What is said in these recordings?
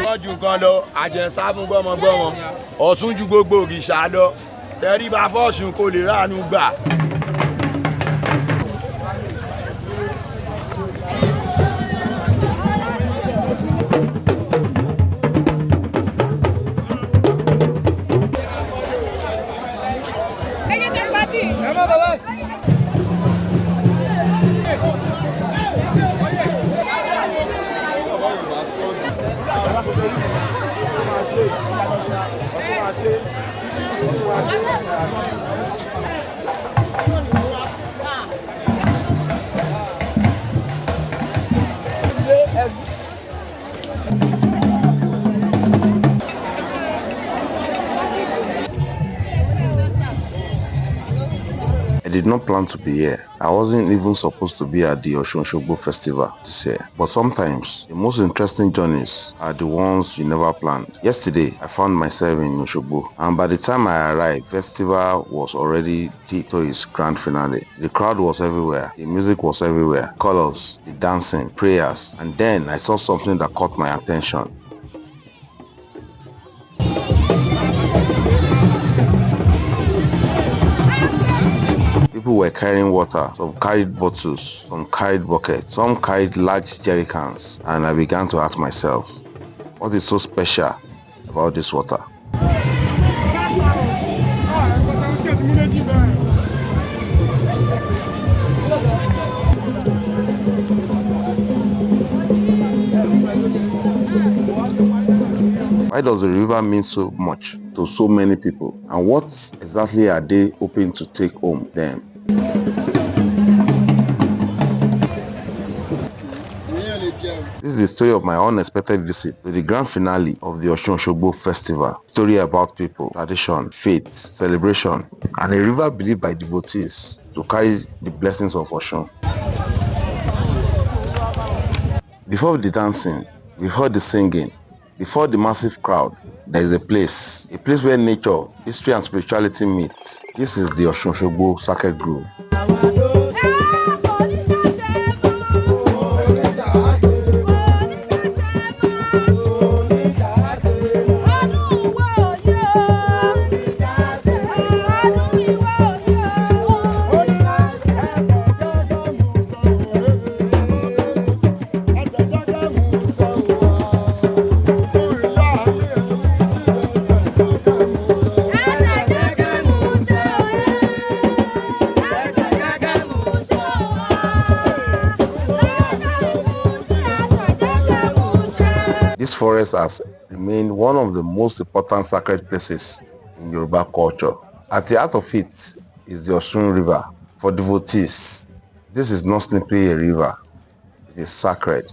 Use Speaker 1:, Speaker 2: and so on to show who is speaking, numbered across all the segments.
Speaker 1: wọ́n ju nǹkan lọ àjẹsà fún gbọ́mọgbọ́mọ Ọ̀ṣun ju gbogbo òrìṣà lọ tẹríba fọ́ọ̀ṣun kò lè ránu gbà.
Speaker 2: I did not plan to be here. I wasn't even supposed to be at the Osun Osogbo Festival this year. But sometimes, the most interesting journeys are the ones you never planned. Yesterday, I found myself in Osogbo, and by the time I arrived, the festival was already deep to its grand finale. The crowd was everywhere, the music was everywhere, colors, the dancing, prayers, and then I saw something that caught my attention. People were carrying water, some carried bottles, some carried buckets, some carried large jerry cans, and I began to ask myself, what is so special about this water? Why does the river mean so much to so many people? And what exactly are they hoping to take home then? This is the story of my unexpected visit to the grand finale of the Osun Osogbo Festival. Story about people, tradition, faith, celebration, and a river believed by devotees to carry the blessings of Osun. Before the dancing, before the singing, before the massive crowd, there is a place where nature, history, and spirituality meet. This is the Osun Osogbo Sacred Grove. This forest has remained one of the most important sacred places in Yoruba culture. At the heart of it is the Osun River. For devotees, this is not simply a river, it is sacred.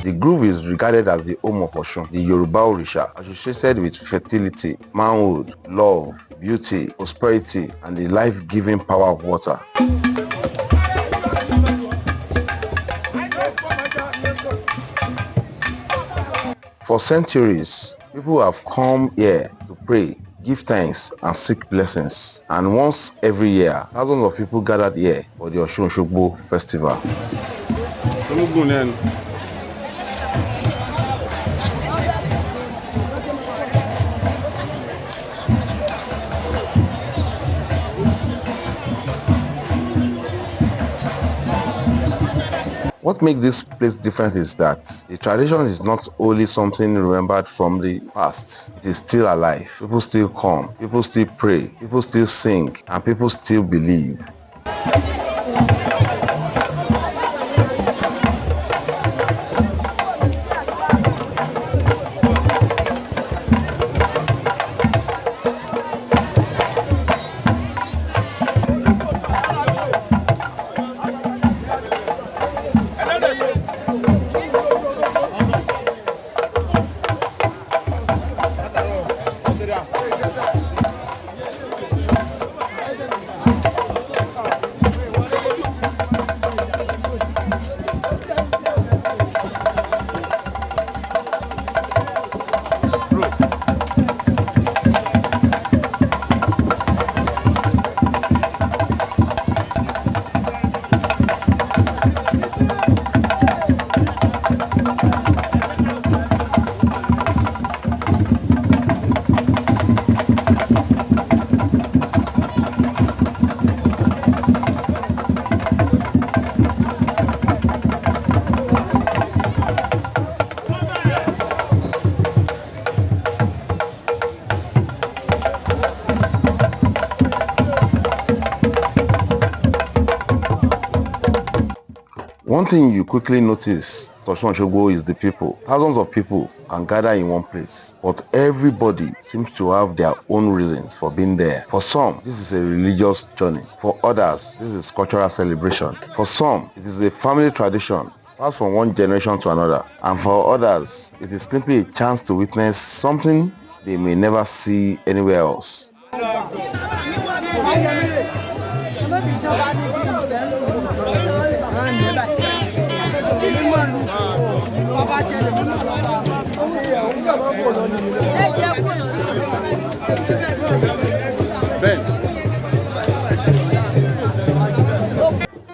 Speaker 2: The grove is regarded as the home of Osun, the Yoruba Orisha, associated with fertility, manhood, love, beauty, prosperity, and the life-giving power of water. For centuries, people have come here to pray, give thanks, and seek blessings. And once every year, thousands of people gathered here for the Osun Osogbo Festival. What makes this place different is that the tradition is not only something remembered from the past, it is still alive. People still come, people still pray, people still sing, and people still believe. One thing you quickly notice at Osun Osogbo is the people. Thousands of people can gather in one place, but everybody seems to have their own reasons for being there. For some, this is a religious journey. For others, this is cultural celebration. For some, it is a family tradition passed from one generation to another. And for others, it is simply a chance to witness something they may never see anywhere else.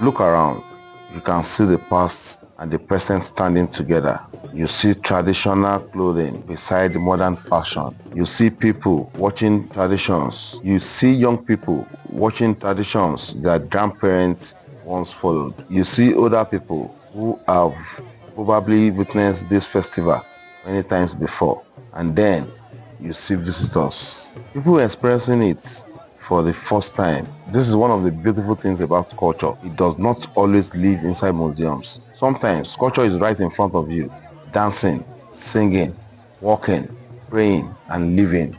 Speaker 2: Look around. You can see the past and the present standing together. You see traditional clothing beside modern fashion. You see people watching traditions. You see young people watching traditions their grandparents once followed. You see older people who have probably witnessed this festival many times before. And then you see visitors, people experiencing it for the first time. This is one of the beautiful things about culture. It does not always live inside museums. Sometimes culture is right in front of you, dancing, singing, walking, praying, and living.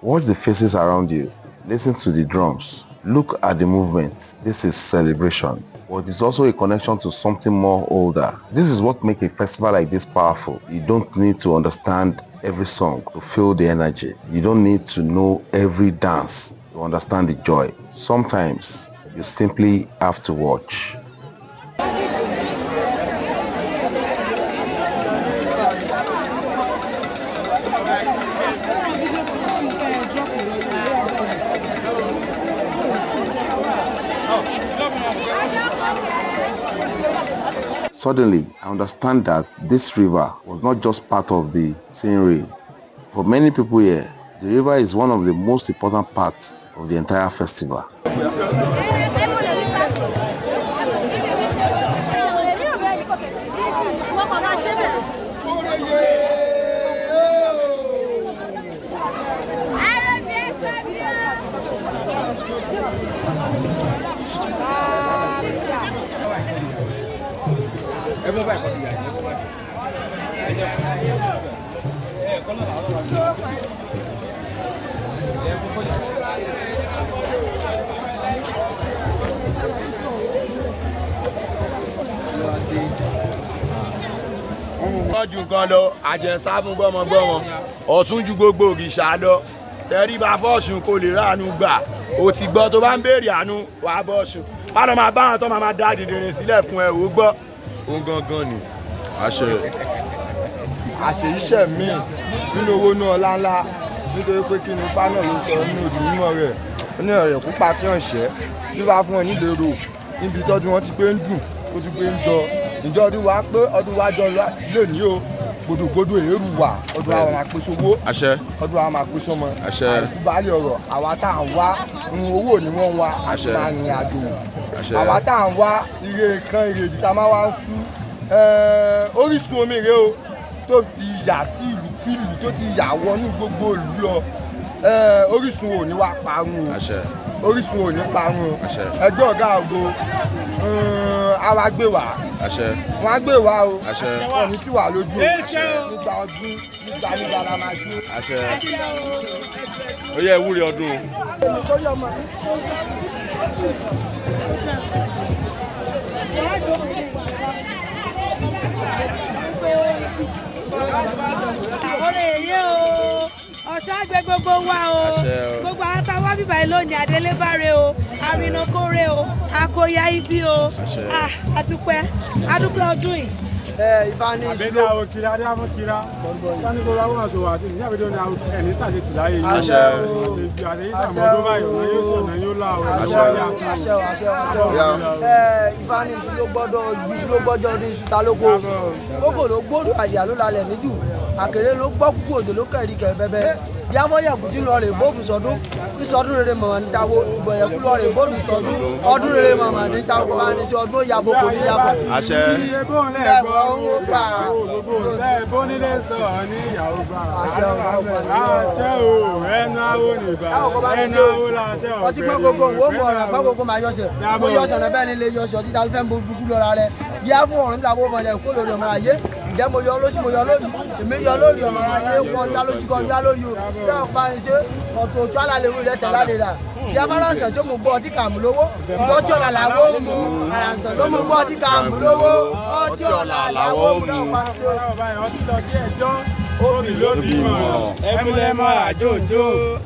Speaker 2: Watch the faces around you. Listen to the drums. Look at the movement. This is celebration, but it's also a connection to something more older. This is what makes a festival like this powerful. You don't need to understand every song to feel the energy. You don't need to know every dance to understand the joy. Sometimes you simply have to watch. Suddenly, I understand that this river was not just part of the scenery. For many people here, the river is one of the most important parts of the entire festival.
Speaker 1: Ju nǹkan lọ àjẹsà fún gbọmọgbọmọ Ọ̀ṣun ju gbogbo òrìṣà lọ tẹríba fọ́ṣun kò lè ráàánú gbà ó ti gbọ́ tó bá ń béèrè àánú wàá bọ́ṣun báwọn máa bá àwọn tó máa dá dìndìnrín sílẹ̀ fún ẹ ò gbọ́ òun gangan ni àṣẹ iṣẹ́ míì nínú owó náà láńlá nítorí pé kí ni fánà ló sọ nínú òdì mímọ́ rẹ̀ ó ní ọ̀rẹ́ púpà fi hàn ṣẹ́ bí wàá fún ọ nílèrò níbi tọ́jú wọn ti gbé ń dùn ó ti gbé ń jọ ìjọ ọdún wa pé ọdún wa jọ lónìí o gbòdògbòdò èrú wà ọdún àwọn máa pèsè owó ọdún àwọn máa pèsè ọmọ àìkú baálé ọ̀rọ̀ àwa tá à ń wá owó ni wọ́n ń wá àti máa rìn àjò àwa tá à ń wá ire kan ire ìdí tá a máa wá ń sú orísun omi rèé o tó ti yà sí ìlú kílù tó ti yà wọnú gbogbo ìlú lọ orísun ò ní wá parun o orísun ò ní parun o ẹgbẹ́ ọ̀gá ògo àwa gbé wá wọn á gbé wá o wọn ní tí wà lójú o nígbà ọdún nígbà la máa gbé.
Speaker 2: ó yẹ ìwúrí ọdún.
Speaker 3: Oore èyí o Ọ̀ṣun àgbẹ̀ gbogbo wa o gbogbo àwọn tá a wá bíbá yìí lónìí adélébáre o arìnàkóre o akóyá ibi o adúpẹ́ ọdún yìí.
Speaker 4: Ìbáni ìṣúná òkìlá adé àmọ́kìlá ìbáni kó ráwọ́ àṣọ wà sí ìyáwó tó ní ẹni sàṣẹ tì láyé yìí àṣẹ ìsàmọ́dún báyìí ọ̀nà yóò sọ̀nà yóò là ọ̀
Speaker 5: ìbáni ìṣúná gbọ́dọ̀ ní ìṣúta lóko kókò ló gbóòdò àdìyà ló lalẹ̀ níjù àkèrè ló gbọ́ púpọ̀ òjò ló kẹ̀rí kẹ̀ bẹ́bẹ́ yàfọ́ yẹ̀kùtì lọ rè bóòmù sọdún ìsọdún rere mọ̀mọ́ ní táwo ìgbọ̀yẹ̀kú lọ rè bóòmù sọdún ọdún rere mọ̀mọ́ ní táwo máa ní sí ọdún ìyàbọ̀ kò ní yàbọ̀.
Speaker 2: àṣẹ.
Speaker 4: bó nílé sọ ní ìyàwó gbà. àṣẹ o ẹnu awo nìbà ẹnu awo làṣẹ ọ̀gbẹ́ni.
Speaker 5: ọtí pẹ́ gbogbo wo mọ̀ ọ̀rọ̀ àgbà gbogbo máa yọ̀sẹ̀ mo yọ̀sẹ̀ náà bẹ́ẹ̀ ni ilé yọ̀sẹ̀ ọtí tàbí fẹ́ ń gbogbo lọ́ra rẹ̀ yá fún ọ̀run nígbà wo mọ̀lẹ́ kó lórí ọmọ ayé ǹjẹ́ mo yọ lóṣù mo yọ lórí èmi yọ lórí ọmọ ayé wọn yá lóṣù kan yá lórí o bẹ́ẹ̀ ọ̀pá ni ṣé ọ̀tọ̀ òtún alálẹ̀ wí rẹ̀ tẹ̀lá lè rà ṣé afáránṣẹ́ tó mú gbọ́ ọtí kàmú lówó ọtí ọ̀là làwọ̀ mú àràǹsẹ̀ tó mú gbọ́ ọtí kàmú lówó ọtí ọ̀là làwọ̀ mú.
Speaker 4: Omi ló bímọ, ẹmúlẹ́mọ́ àjòjò,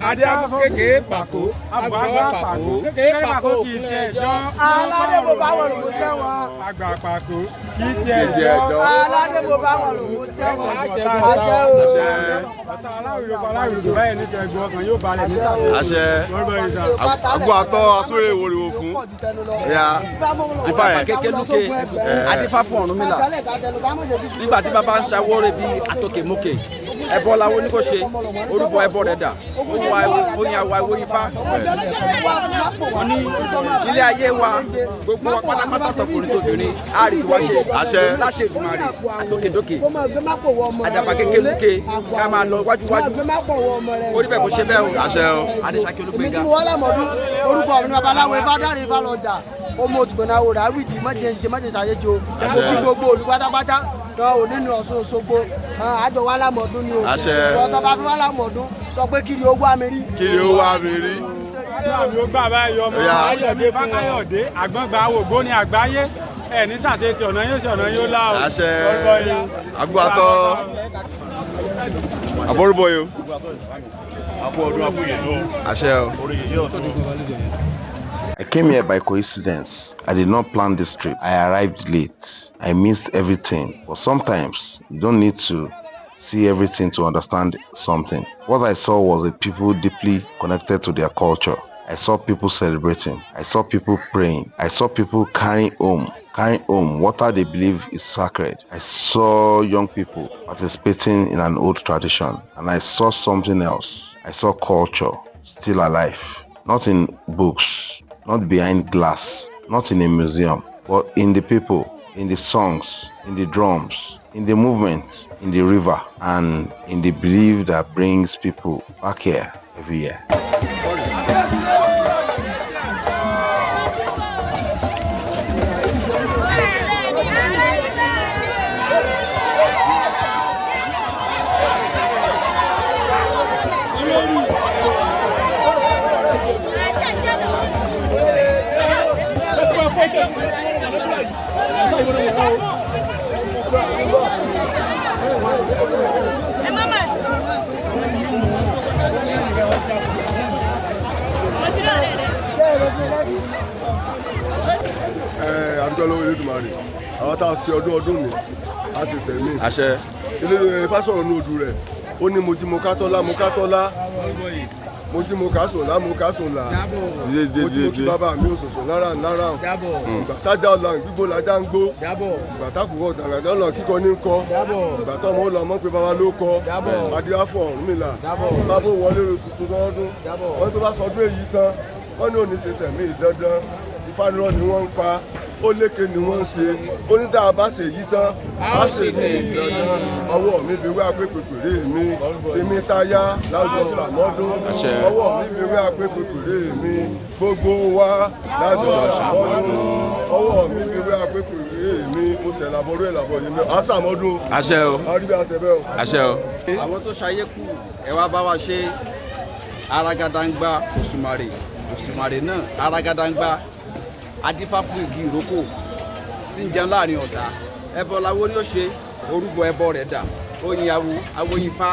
Speaker 4: adé afọ kékeré pàkó, àgbà pàkó, kékeré pàkó kì í tiẹ̀ jọ́.
Speaker 5: Aládé mo bá wọn lòún sẹ́wọ̀n.
Speaker 4: Àgbà pàkó kì í tiẹ̀ jọ́.
Speaker 5: Aládé mo bá wọn lòún sẹ́wọ̀n. Àṣẹ o.
Speaker 4: Ọ̀tá aláwìrò báyìí ní sẹ́gun ọkàn yóò balẹ̀ ní sàfihàn.
Speaker 2: àṣẹ. àgbo àtọ́ asúré ìwòrìwò fún.
Speaker 6: Ifá yẹn kékeré lókè adífá fún Ọ̀rúnmìlà nígbà tí bàbá ń ṣàwórè bíi àtòkèmókè ẹbọ làwọn oníkóṣe orúbọ ẹbọ rẹ dà oyin àwa ìwé ifá wọn ní ilé ayé wa gbogbo wa pátápátá tọkùnrin tóbìnrin àárín wa ṣe àṣẹ láṣẹ Èdùmàrè àtòkèdókè àdàbà kékeré lókè ká máa lọ wájúwájú orí bẹ́ẹ̀ kò ṣe bẹ́ẹ̀ o
Speaker 2: àṣẹ o.
Speaker 6: Adéṣakí
Speaker 5: èmi tí
Speaker 6: Olúgbénga.
Speaker 5: mo wá lámọ̀ọ́dún orúkọ mi ní babaláwo ifá dáre ifá lọ́jà ọmọ òtùgbọ̀nà àwòrán àwìdí mọ́jẹ̀nsì mọ́jẹ̀nsàyéjì o kí gbogbo olú pátápátá kan ò nínú Ọ̀ṣun Òṣogbo àjọ wá lámọ̀ọ́dún ni o ọ̀tọ̀ bá fi wá lámọ̀ọ́dún sọ pé kiri ó wá mi rí.
Speaker 2: kiri ó wá mi rí.
Speaker 4: àmì ó gbà báyìí ọmọ ayọ̀dé fákáyọ̀dé àgbọ̀ngbà àwògbó ní àgbáyé ẹ̀ ní sàṣetì ọ̀nà yóò ṣe ọ̀nà yóò lá o.
Speaker 2: àṣẹ. àgbo àtọ́ àbọ̀rúbọ̀yò. àṣẹ o. I came here by coincidence. I did not plan this trip. I arrived late. I missed everything. But sometimes you don't need to see everything to understand something. What I saw was a people deeply connected to their culture. I saw people celebrating. I saw people praying. I saw people carrying home water they believe is sacred. I saw young people participating in an old tradition. And I saw something else. I saw culture still alive. Not in books, not behind glass, not in a museum, but in the people, in the songs, in the drums, in the movement, in the river, and in the belief that brings people back here every year.
Speaker 1: àdúgbò lọ́wọ́ Elédùmarè àwọn tá a ṣe ọdún mi a ti tẹ̀lé.
Speaker 2: àṣẹ.
Speaker 1: ilé Ifá sọ̀rọ̀ ní odù rẹ̀ ó ní mo jí mo ká tọ́lá mo ká tọ́lá mo jí mo ká sùn lá mo ká sùn là mo jí mo kí bàbá mi òṣòṣò lára ìgbà tájà ọ̀la gbígbó lajá ń gbó ìgbà tákùkọ ọ̀dàràdà ọ̀la kíkọ ní kọ́ ìgbà tó ọmọ ọlọmọ pé bàbá ló kọ́ adíáfọ̀ Ọ̀rúnmìlà bábò wọlé oṣù tuntun ọdún wọn tó bá sọdún èyí tán wọn ní òní ṣe tẹ̀mí dandan ìfanirọ́ ni wọ́n ń pa ó lékè ni wọ́n ń ṣe onídàá bá ṣe yí tán bá ṣe ní ìdandan ọwọ́ mi bí wá pé pèpèrè mi èmi táyà lájọ sàmọ́dún ọwọ́ mi bí wá pé pèpèrè mi gbogbo wa lájọ sàmọ́dún ọwọ́ mi bí wá pé pèpèrè mi mo ṣẹ̀ làbọ̀rú ẹ̀ làbọ̀ yìí á sàmọ́dún.
Speaker 2: àṣẹ o.
Speaker 1: àríbí àṣẹ bẹ́ẹ̀ o.
Speaker 2: àṣẹ o.
Speaker 6: àwọn tó ṣayé kù ẹ wá bá wa ṣe aragadangba Òṣùmàrè náà aragadangba adífá fún igi ìrókò tí ń jẹun láàrin ọ̀tá ẹbọ làwọn ni ó ṣe orúbọ ẹbọ rẹ̀ dà oyin awoyinfá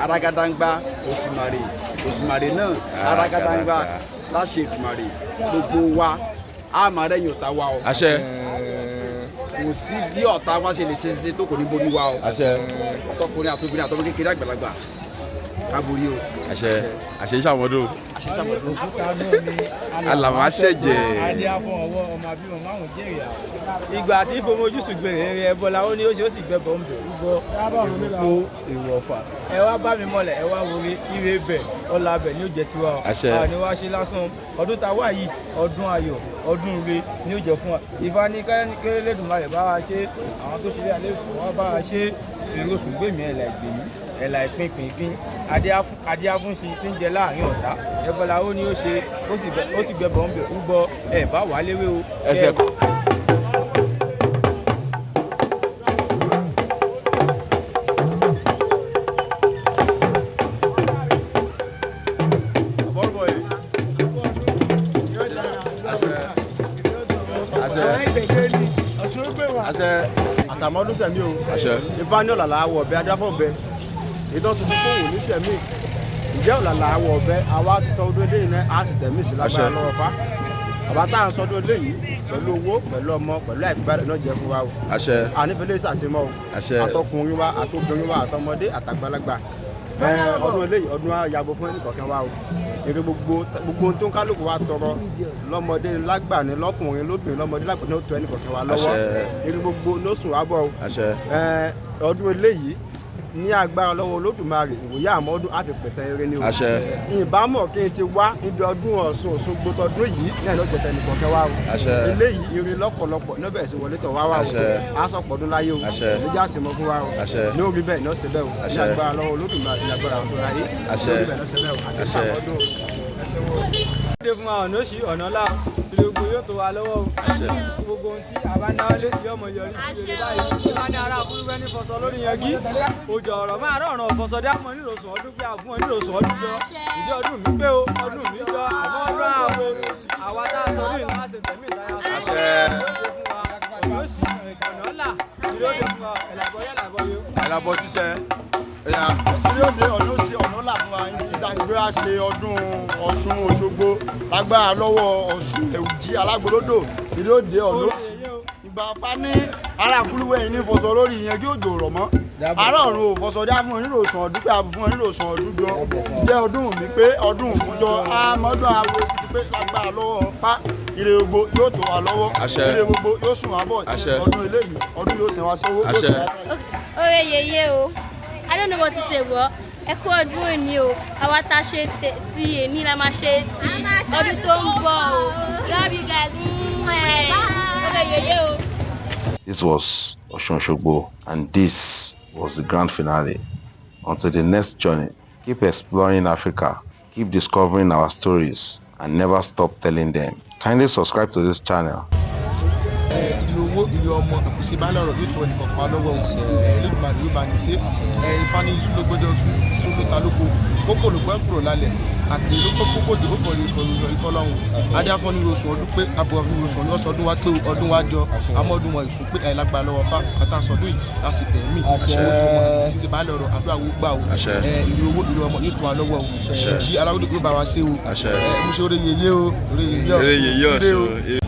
Speaker 6: aragadangba Òṣùmàrè náà aragadangba láṣẹ Èdùmàrè gbogbo wa á máa rẹ́yìn ọ̀tá wa o.
Speaker 2: àṣẹ.
Speaker 6: kò sí bí ọ̀tá wa ṣe lè ṣe tó kò ní borí wa o.
Speaker 2: àṣẹ.
Speaker 6: ọkùnrin àtobìnrin àtọmọ kékeré àgbàlagbà ká borí o.
Speaker 2: àṣẹ. àṣẹ iṣẹ́ àwọn ọdún.
Speaker 6: ṣe ṣàmọ̀dún.
Speaker 4: òkúta náà ni
Speaker 2: alàmásẹ̀jẹ̀.
Speaker 4: adé afọ ọwọ́ ọmọ abímọ márùn jẹ́rìí àwọn. ìgbà tí ìfowójúsùn gbèrè rẹ bọ́lá ó ní ó ṣe ó sì gbẹ̀bọ̀ ń bẹ̀ rúbọ ìrúkọ èrò ọ̀fà. ẹ wá bá mi mọ́lẹ̀ ẹ wá wọlé ire bẹ̀ ọlá bẹ̀ ní ó jẹ́ tiwa. àwọn ni wá ṣe lásán ọdún tá a wà yìí ọdún ayọ̀ ọdún ire ni ó jẹ́ fún wa. Ifá ní kẹ́lẹ́dùnmáyẹ̀ bá wa ṣe àwọn tó ṣe lé àlẹ́ ìfowó bá wa ṣe ìrosùn gbèmí ẹ̀là ìgbèmí ẹ̀là ìpínpín adíáfúnṣe tí ń jẹ láàrin ọ̀tá ẹ̀bọ̀là ó ní ó ṣe ó sì gbẹ̀bọ̀ ń bẹ̀ rúbọ ẹ̀ bá wà léwé o.
Speaker 7: àsàmọ́dún sẹ̀mí o Ifá ní ọ̀làlà àwọ̀ ọ̀bẹ adáfọ̀ ọ̀bẹ ìdọ́sùn tó kòwò ní sẹ̀mí ìjẹ́ ọ̀làlà àwọ̀ ọ̀bẹ àwa ti sọ ọdún eléyìí náà á sì tẹ̀mí sí lágbára lọ́wọ́ Fá àbá tá à ń sọ ọdún eléyìí pẹ̀lú owó pẹ̀lú ọmọ pẹ̀lú àìpẹ́ náà jẹ́ fún wa o ànífẹ́lẹ́ ìsàsímọ́ o àtọkùnrin wa àtobìnrin wa àtọmọdé àtàgbàlagbà ọdún eléyìí ọdún yàgò fún ẹnìkọ̀ọ̀kan wa o èrè gbogbo tó ń kálukú wa tọrọ lọ́mọdé lágbà ní lọ́kùnrin lóbìnrin lọ́mọdé lágbà ní ó tó ẹnìkọ̀ọ̀kan wa lọ́wọ́ èrè gbogbo ní ó sùn wá bọ̀ o ọdún eléyìí ní agbára lọ́wọ́ Olódùmarè ìwòye àmọ́dún á fi pẹ̀tẹ́ eré ní o ìbámọ̀ kí n ti wá níbi ọdún Ọ̀ṣun Òṣogbo tọdún yìí náà ló jẹ̀tẹ̀ nìkọ̀ọ̀kan wá o eléyìí eré lọ́pọ̀lọpọ̀ ní ọbẹ̀ sí wọlé tọ̀ wá wá o á sọ pọ̀dún láyé o níjà sì mọ́ fún wa o ní orí bẹ́ẹ̀ ní ọ̀sẹ̀ bẹ́ẹ̀ o ní agbára lọ́wọ́ Olódùmarè ní agbára àwọn tó ráyé ní orí bẹ́ẹ̀ ní ọ̀sẹ̀ bẹ́ẹ̀ o àti sàmọ́dún ẹsẹ̀ wọ.
Speaker 4: ìdè fún wa ọ̀nà òsì ọ̀nà ọ̀la ìlógun yóò tó wa lọ́wọ́ o gbogbo ohun tí àbá náwó lé sí ọmọ yọrí sí rere báyìí tí wọ́n ní ará àbúrúfẹ́ ní fọṣọ lórí yangi òjò ọ̀rọ̀ máa rọ̀ ọ̀ràn ọ̀fọ̀ṣọ dé àmọ́ níròsùn ọdún pé àfún ọ níròsùn ọdún jọ ìdí ọdún mi pé o ọdún mi jọ àmọ́ ọdún àwọ̀ àwa tá a sọ ní ìlú àṣẹ tẹ̀mí ìtayà ọ̀nà òsì ọ̀nà ọ̀la ìlóde fún wa
Speaker 7: ẹ̀làbọ̀ ṣiṣẹ́ ìṣílóde ọ̀nà òsì ọ̀nà ọ̀la fún wa ìdágbé a ṣe ọdún Ọ̀ṣun Òṣogbo lágbára lọ́wọ́ Ọ̀ṣun Èwùjí Alágbolódò ìlóde ọ̀nà òsì ìgbà Fá ní ará kúlúwẹ̀ yìí ní fọṣọ lórí ìyẹn kí òjò rọ̀ mọ́ ará ọ̀run ò fọṣọ dá fún oníròsàn ọdún pé àbù fún oníròsàn ọdún jọ jẹ́ ọdún mi pé ọdún òmùjọ àmọ́dún àwọ̀ ti pé lágbára lọ́wọ́ Fá ire gbogbo yóò tó wa lọ́wọ́ ire gbogbo yóò sùn wá bọ̀ ọdún eléyìí ọdún yóò sẹ̀ wá sówó yóò sẹ̀ wá fẹ́.
Speaker 8: Oye yeye o, I don't know what to say wọ́ ẹ kú ọdún òní o àwa tá a ṣe ti èmi la máa ṣe ti ọdún tó ń bọ̀ o love you guys. Oye yeye o.
Speaker 2: This was Osun Osogbo, and this was the grand finale. Until the next journey, keep exploring Africa, keep discovering our stories, and never stop telling them. Kindly subscribe to this channel.
Speaker 7: Owó ìlú ọmọ àkùsí bá lọ́rọ̀ yóò tó ẹnìkan pa lọ́wọ́ Olódùmarè yóò bá ní ṣe Ifá ní iṣu ló gbọ́dọ̀ iṣu ló ta lóko kókò ló gbọ́ kúrò lálẹ́ àkèrè ló kó kókò dìbò fọ̀rọ̀ ìfọlọ́hún adéáfọ́ ní oṣù ọdún pé àbọ̀ ní oṣù ọdún ọdún wa pé ọdún wa jọ amọ́dún wọn ìsún pé àìlágbára lọ́wọ́ Fá àtàsọdún yìí láti tẹ̀mí ṣíṣe bá lọ́rọ̀ àdúrà wo gbà o ìlú owó ìlú ọmọ yóò tó wa lọ́wọ́ o jí aláwọ̀dé kúrò bá wa ṣe o mo ṣe oore yeye o oore yeye ọ̀sùn